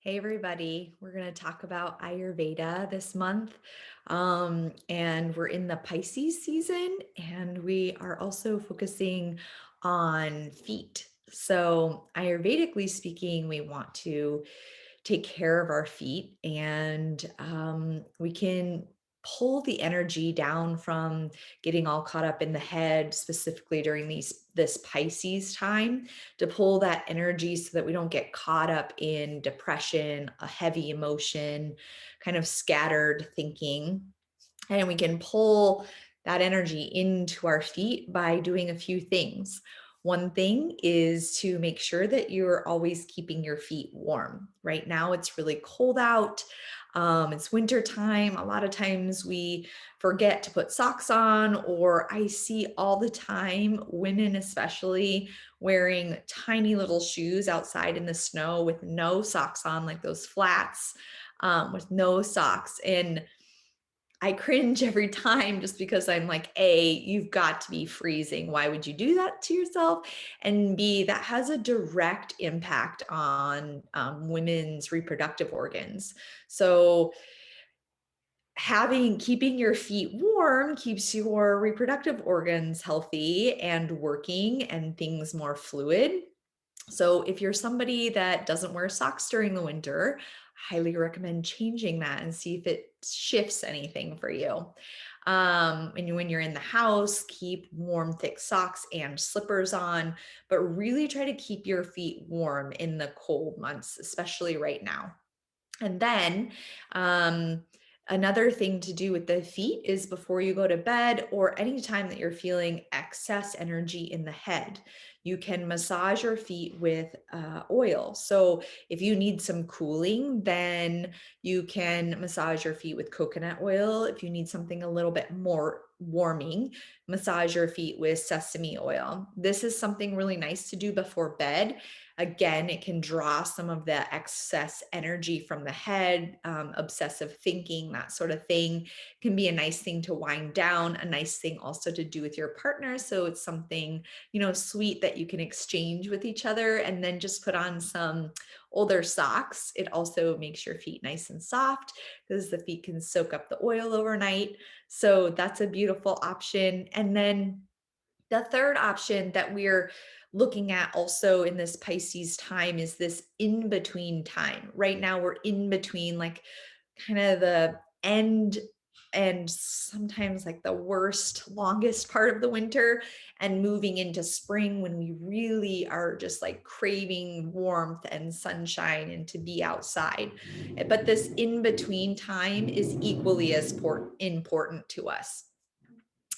Hey everybody, we're going to talk about Ayurveda this month. And we're in the Pisces season, and we are also focusing on feet. So, Ayurvedically speaking, we want to take care of our feet, and we can pull the energy down from getting all caught up in the head, specifically during this Pisces time, to pull that energy so that we don't get caught up in depression, a heavy emotion, kind of scattered thinking. And we can pull that energy into our feet by doing a few things. One thing is to make sure that you're always keeping your feet warm. Right now, it's really cold out. It's winter time. A lot of times we forget to put socks on, or I see all the time women, especially, wearing tiny little shoes outside in the snow with no socks on, like those flats, with no socks. And I cringe every time just because I'm like, A, you've got to be freezing. Why would you do that to yourself? And B, that has a direct impact on women's reproductive organs. So keeping your feet warm keeps your reproductive organs healthy and working and things more fluid. So if you're somebody that doesn't wear socks during the winter, highly recommend changing that and see if it shifts anything for you. And when you're in the house, keep warm, thick socks and slippers on, but really try to keep your feet warm in the cold months, especially right now. And then another thing to do with the feet is before you go to bed or anytime that you're feeling excess energy in the head, you can massage your feet with oil. So if you need some cooling, then you can massage your feet with coconut oil. If you need something a little bit more warming, massage your feet with sesame oil. This is something really nice to do before bed. Again, it can draw some of the excess energy from the head, obsessive thinking, that sort of thing. Can be a nice thing to wind down, a nice thing also to do with your partner. So it's something, sweet that you can exchange with each other, and then just put on some older socks. It also makes your feet nice and soft because the feet can soak up the oil overnight. So that's a beautiful option. And then the third option that we're looking at also in this Pisces time is this in between time. Right now, we're in between, like, kind of the end and sometimes like the worst, longest part of the winter, and moving into spring when we really are just like craving warmth and sunshine and to be outside. But this in between time is equally as important to us.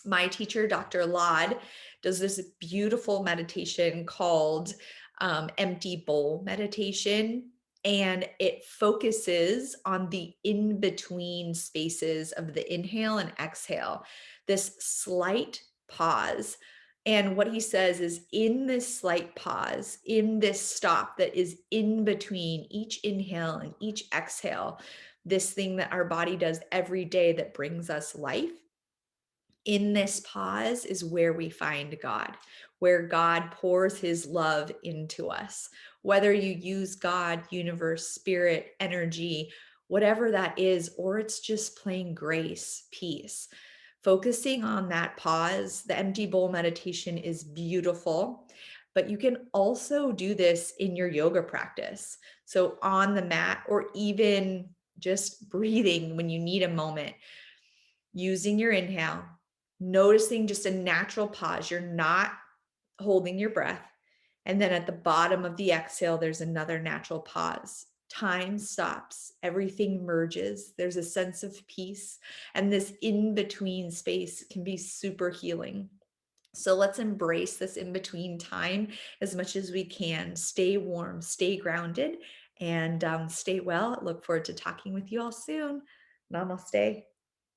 My teacher, Dr. Laud, does this beautiful meditation called empty bowl meditation. And it focuses on the in between spaces of the inhale and exhale, this slight pause. And what he says is, in this slight pause, in this stop that is in between each inhale and each exhale, this thing that our body does every day that brings us life, in this pause is where we find God, where God pours his love into us. Whether you use God, universe, spirit, energy, whatever that is, or it's just plain grace, peace. Focusing on that pause, the empty bowl meditation is beautiful, but you can also do this in your yoga practice. So on the mat, or even just breathing when you need a moment, using your inhale, noticing just a natural pause. You're not holding your breath. And then at the bottom of the exhale, there's another natural pause. Time stops, everything merges. There's a sense of peace. And this in between space can be super healing. So let's embrace this in between time as much as we can. Stay warm, stay grounded, and stay well. Look forward to talking with you all soon. Namaste.